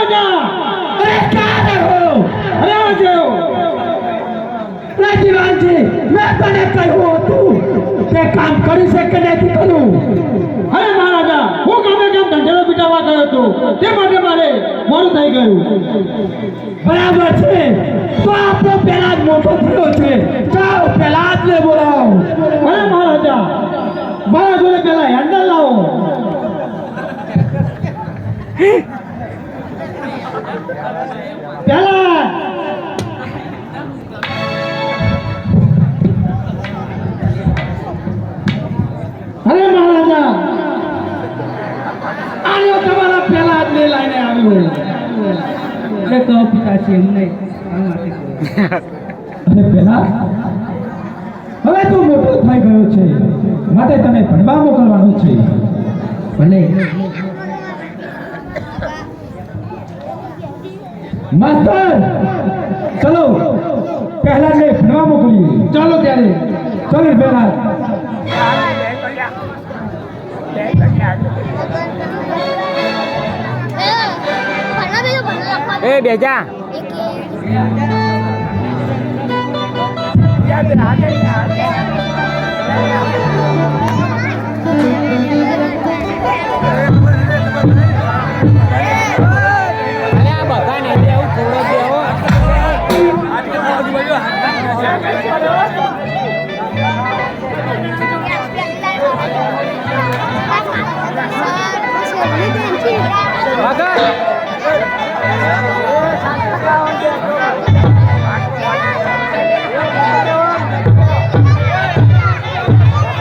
अरे क्या हो? अरे आ जाओ। राजीवानजी, मैं तने कहूँ तू તે કામ કરી શકે કે નથી કરું? અરે મહારાજા, હું કામે કામ ધંધેડો પીટાવા ગયો હતો, તે માટે મારે મોડું થઈ ગયું. બરાબર છે, તો આપણો પહેલા જ મોટો થયો છે. જાઓ પહેલા જ ને બોલાવો. અરે મહારાજા, મારા જોડે પેલા હેન્ડલ લાવો. પેલા અરે મહારાજા, આનો તમારા પહેલા જ લઈને આવ્યો. એટલે કહો પિતાશ્રી એમને અરે પહેલા હવે તું મોટો થઈ ગયો છે, માટે તને ભણવા મોકલવાનું છે. ભલે માસ્ટર, ચલો પહેલા ને ભણવા મોકલીએ. ચાલો ત્યારે. ચલો પહેલા એ બેજા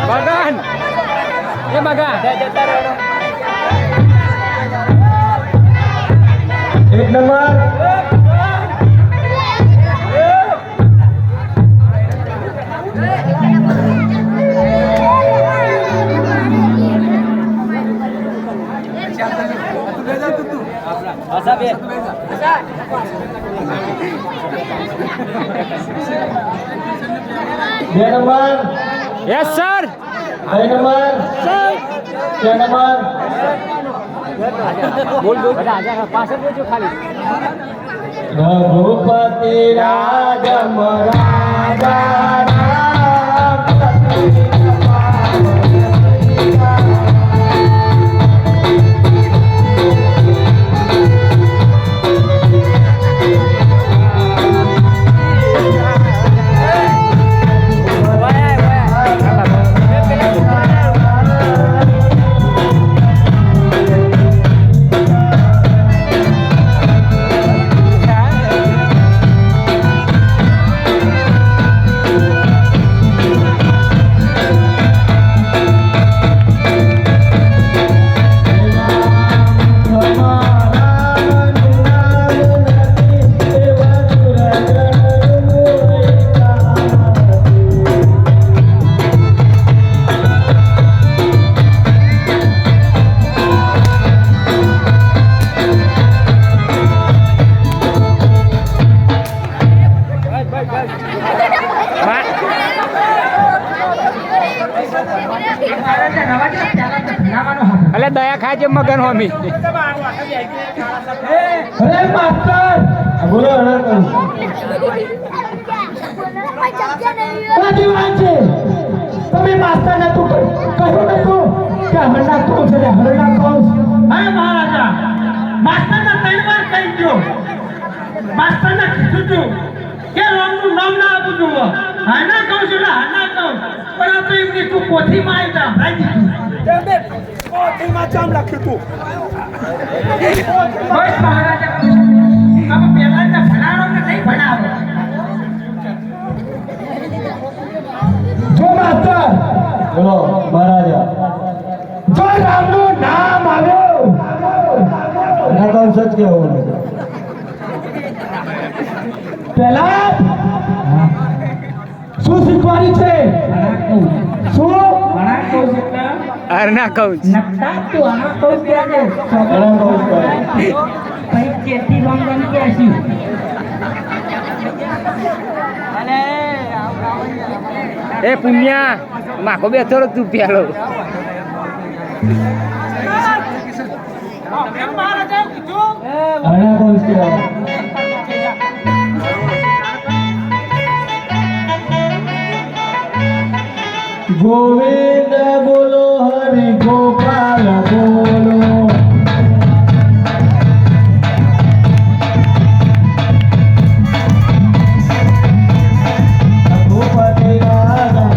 Bagan, ya Bagan. એક નંબર. બે number. Yes sir. 2 number. 3 number. બોલ બોલ રાજા પાછળ બોલજો ખાલી. રઘુપતિ રામ રાજા અલે દયા ખાય છે મગન હોમી. અરે માસ્ટર, બોલો. રાજીવાનજી, તમે માસ્ટર ને તું કહ્યું નતું કે હરણા કહું છે ને હરણા કહું? અરે મહારાજા, માસ્ટરના 3 વાર કહી ગયો. માસ્ટરને કીધું તું કે રામનું નામ ના આપું છું. હાના કહું છું એટલે હાના કહું, પરંતુ એમની તું કોઠીમાં આવી જા ભરાઈ દીધું. કોઠીમાં જામ રાખ્યું તું. બસ મહારાજા, તમે પહેલા જ ભણાવો કે નહીં ભણાવો? જો માસ્ટર, બોલો મહારાજા, જો રામનું નામ આવ્યું ના કહું સચ કેવું પહેલા શું શીખવાની છે? શું અરના કૌચ એ પુણ્યા માકો બેઠો તું પેલો. અરે ગોવિંદ બોલો હરિ ગોપાલ બોલો રઘુપતિ રાજા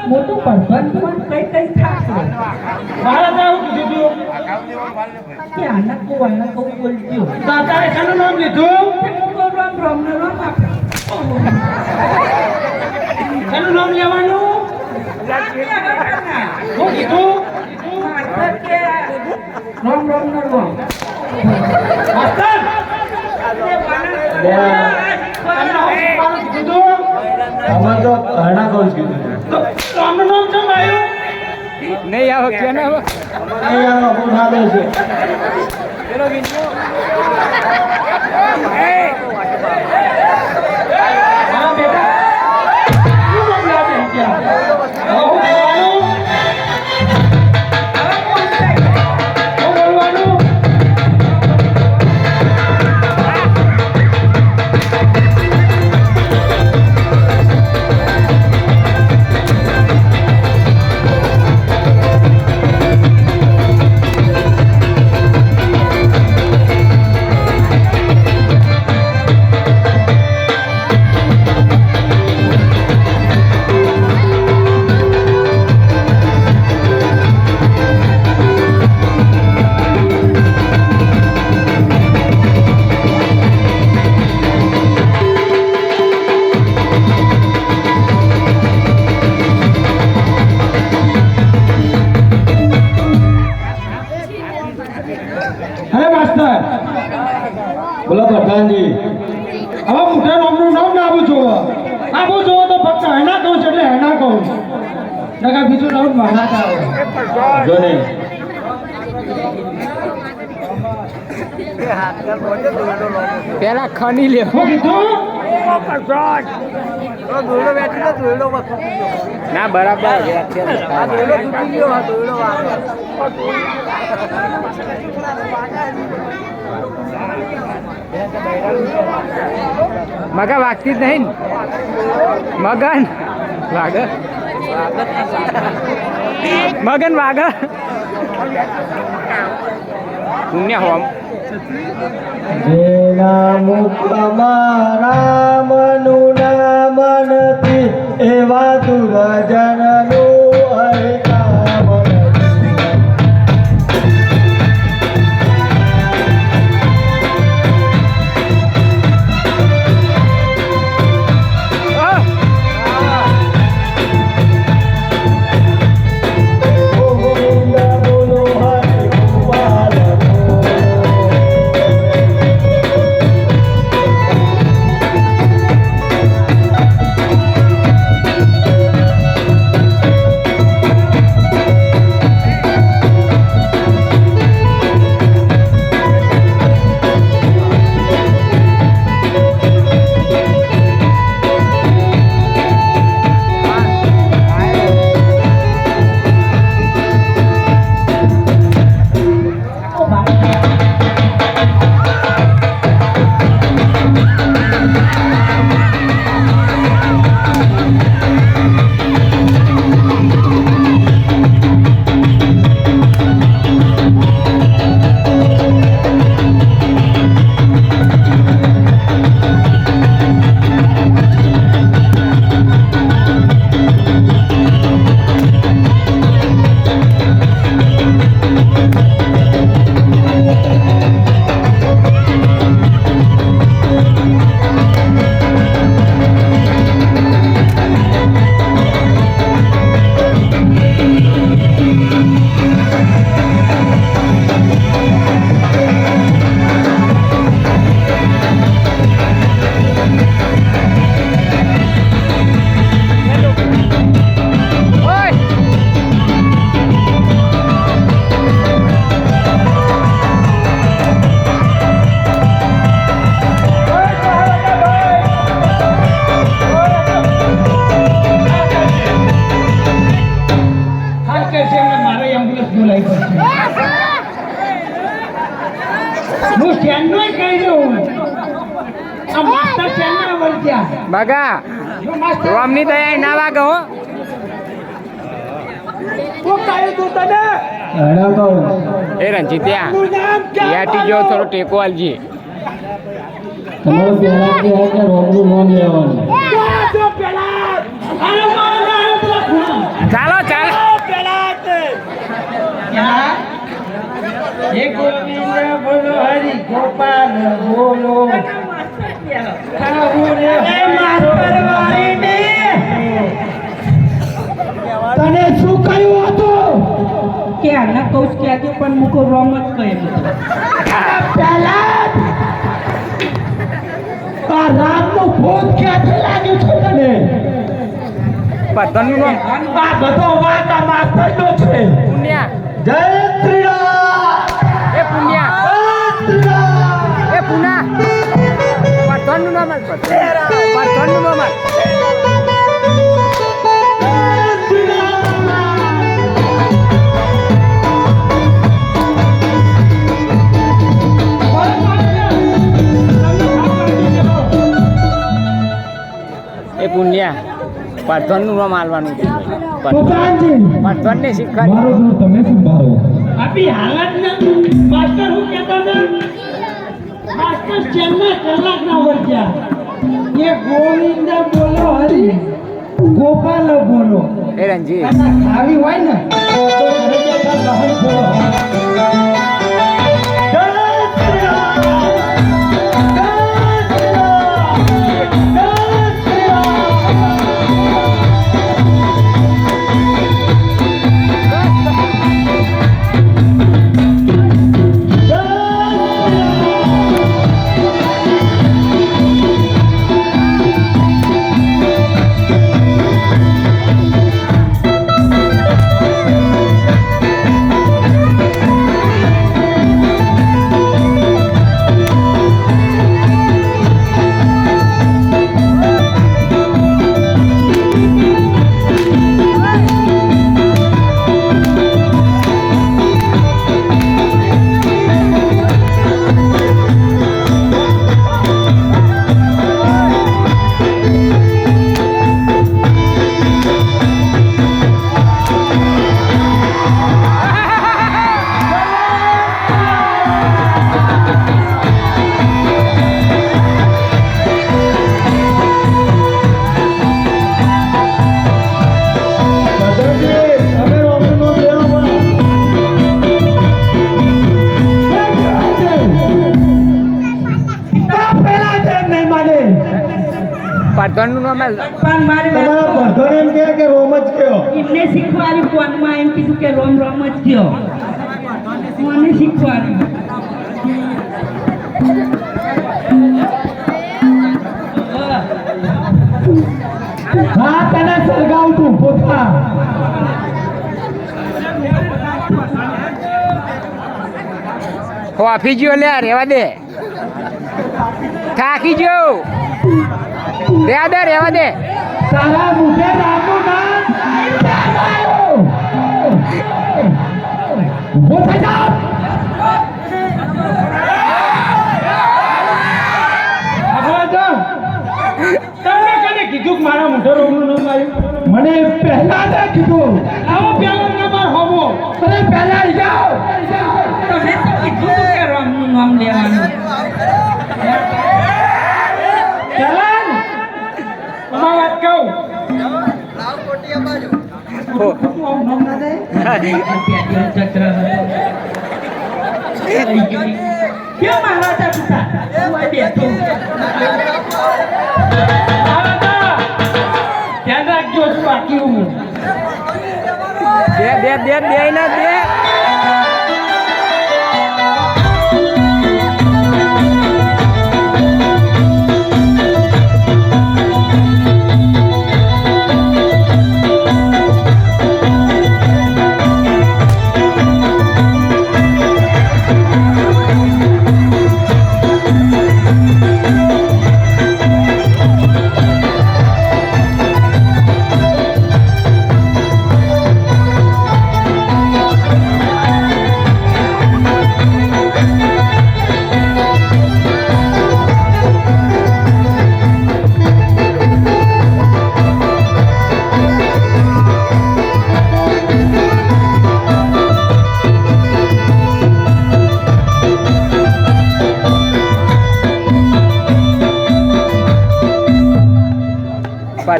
મોટું પરબંધ કઈ કઈ થાશે મારા તો આવું કીધું કે આના કો બોલજો તારે શાનું નામ લીધું રામ શાનું નામ લેવાનું હું કીધું રામ માસ્ટર અમાર તો ઘણા કહું છું રામનું નામ છે માયું નહીં આવો કે ના આવો અહીંયા ઉઠાડે છે હા બેટા શું બોલ્યા બેન ક્યાં બોલવાનું બોલો પ્રધાનજી હવે મોટા નામનું નામ ના આપું જોવો તો ફક્ત એના કહું છું એટલે એના કહું નકા બીજું નામ મારા આવે જો નહીં પેલા ખની લે હું કીધું ના બરાબર મગા વાગતી જ નહીં મગન વાગ મગન વાગ પુણ્ય હોમ જેના મુખમાં રામનું નામ નથી એવા દુર્જનનું હરિનામ ચેન્નઈ વર્જ્યા બગા રોમની દયા ના વાગે હો હું કહ્યું તું તને હેડા કહું એ રંજીત્યા તું નામ ક્યાં યાટી જો થોડો ટેકો આલજી તમારો પહેલા કે હે કે રોમનું નામ લેવાનું જો પેલા અરે મારા ચાલો ચાલો પેલા તે હે ગોવિંદ બોલો હરિ ગોપાલ બોલો તને શું કહ્યું હતું કે આના કૌશ કે આજે પણ મુકો રોમ જ કહે પહેલા આ રામનું ભૂત ક્યાંથી લાગ્યું છે તને પતનનું નામ આ બધો વાત આ માસ્તરનો છે પુણ્યા જય શ્રી રામ એ પુણ્યા જય શ્રી રામ એ પુના પતનનું નામ આલ પતનનું નામ આલ એ પુણ્યા પતનનું નામ આલવાનું છે પોતાનજી પતન ને શીખવાડ મારો દૂર તમે સંભાળો આપી હાલત ને માસ્ટર હું કહેતા હતા માસ્ટર ચેન્નઈ કલાક ના વર્જ્યા એ ગોવિંદ બોલો હરિ ગોપાલ બોલો એ રંજી આવી હોય ને તો ઘરે બેઠા લહન બોલો જય શ્રી રામ જય શ્રી રામ જય શ્રી પતનનું નામ આલ પણ મારી તમારા બધાને એમ કહે કે રોમ જ કયો એમને શીખવાડ્યું ફોનમાં એમ કીધું કે રોમ રોમ જ કયો મને શીખવાડ્યું હા તને સળગાવું તું પોતા હો આપી ગયો લે રેવા દે થાકી ગયો રેવા દે તારા મુખે રામનું નામ ઉભો થઈ જા તમને કને કીધું કે મારા મોઢે રોગનું નામ આવ્યું મને પહેલા ના કીધું આવો પેલા નંબર હોવો અરે પહેલા જાઓ તમે તો કીધું તું કે રોમનું નામ લેવાનું ચલાન તમારી વાત કહું હો નામ ના દે ચક્ર કેમ મારા પિતા હું આ બેઠો ધ્યાન રાખજો બાકી હું દે ના દે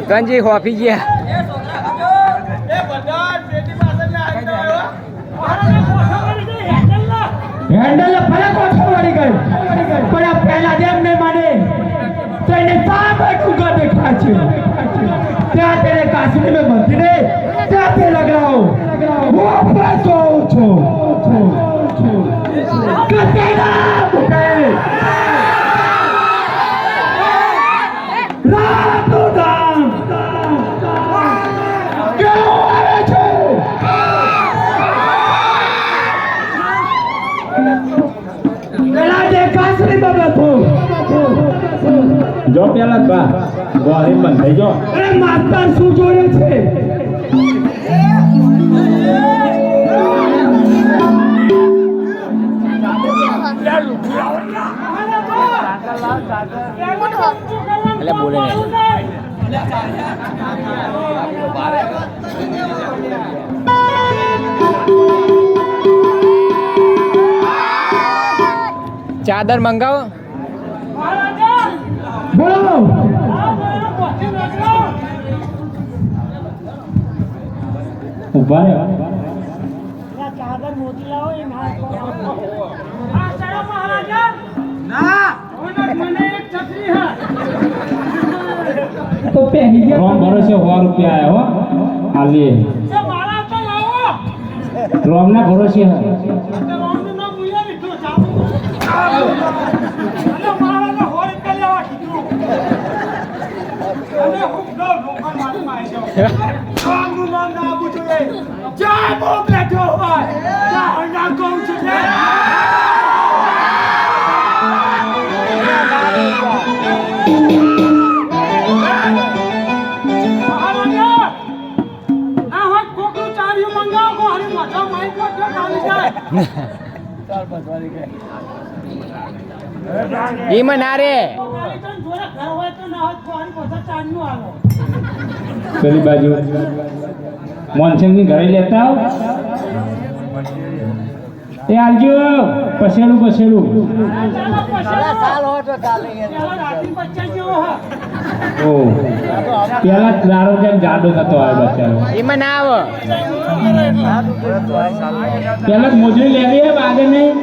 વર્ધનજી હોફી ગયા એ બધા પેટી પાછળ ના આવી ગયો મહારાજા કોઠો કરી દે હેન્ડલ ના હેન્ડલ ફરે કોઠો વળી ગયો પણ આ પહેલા જેમ નહીં માને તો એને સામે ટૂંકા દેખાય છે ત્યાં તેને કાશ્મીર में બંધીને ત્યાં તે લગાવો હું આપણે કહું છું કે તેના મુખે રામનું નામ કેવું આવે છે પેલા જે કાશ્મીર માં બેઠો જો પેલા બા ગોળી બંધ થઈ જો અરે માસ્ટર શું જોડે છે એટલે બોલે નહીં ચાદર મંગાવો બોલો ઉભા રહે ચાદર મોતી લાવો એ આ ચાલો મહારાજા ના મને એક છત્રી હા તો પહેરી ગયા રોમ ભરોસે 100 રૂપિયા આયા હો હાલી જે મારા તો લાવો રોમ ના ભરોસે હે રોમનું નામ ભૂલ્યા લીધું ચાલો અને મહારાજા હોર કે લેવા કીધું અને હું નો લોખંડ મારી મારી જાઉં રોમનું નામ ના આપવું જોઈએ જય બોલ બેઠો હોય ત્યાં ના કહું છું ને મહારાજા આ હોત કોકનું ચાર્યું મંગાવો હરી મોઢા માઈક પર ચાલી જાય એમાં ના રે મારી તો જોડે ઘર હોય તો ના હોય તો હરી મોઢા ચાર્યું આવો પેલી બાજુ મોનસિંહ ની ઘરે લેતા આવ એ આલજો પછેલું ચાલો સાલ હોય તો ચાલે પેલા રાતી બચ્ચા જેવો હા ઓ પેલા દારો જેમ જાડો થતો આવે બચ્ચાનો એમાં ના આવે પેલા મોજરી લેવી હે બાગે નહીં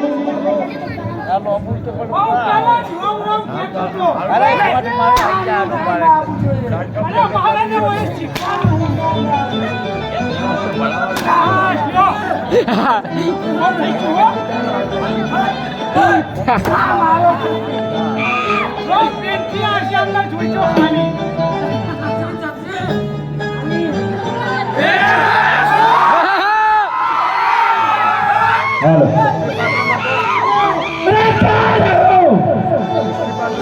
હાલો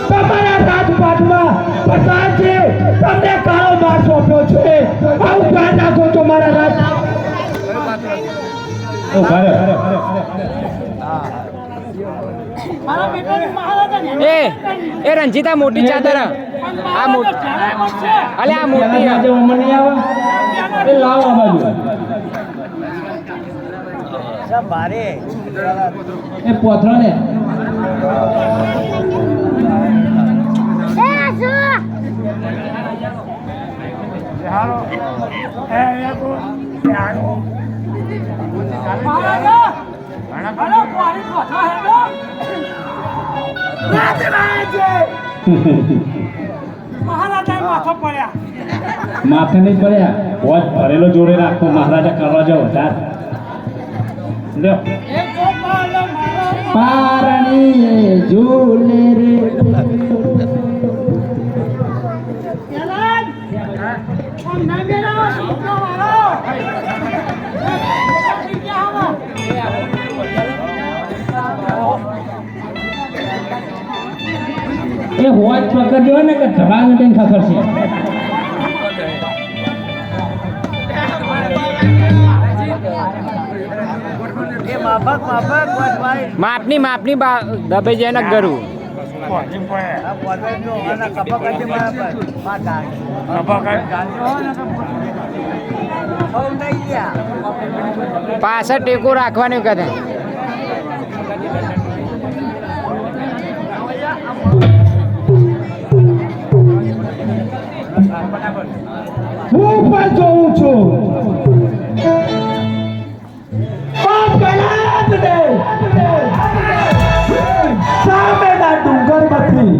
તમારા રાજપાટમાં પ્રધાનજી તમને કાળો માર સોંપ્યો છે આવું ધ્યાન રાખો છો મારા રાજ ઓ ભારે મારા બેટાને મહારાજા એ રંજીતા મોટી ચાદર આ મોટી અલે આ મોટી આજે ઉંમર નહીં આવે એ લાવો આ બાજુ એ પોથરો ને મહારાજા અરે કોરી કોઠા હેડો મહારાજા માથો પડ્યા માથે નહીં પડ્યા વોચ ભરેલો જોડે રાખો મહારાજા કરવા જાઓ તાર લ્યો એ ગોપાલ મારો પારણી ઝૂલે રે પેલા ઓમ ના મેરા છોકરો વાળો એ વોચ પકડ્યો ને કે ધબાંગ દઈને ખખડશે માપની દબે જાય ને ગરું પાછળ ટેકો રાખવાનું કદે હું પણ જોઉં છું સામેના ડુંગરમાંથી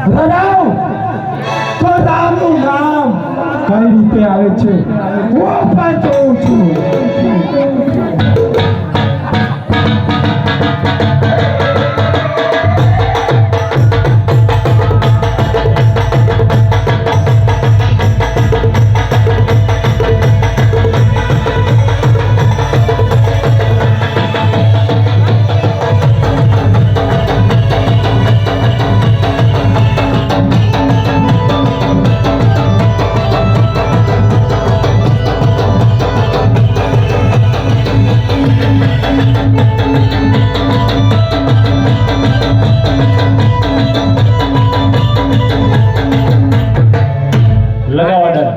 રડાવ તો રામનું નામ કઈ રીતે આવે છે હું પણ જોઉં છું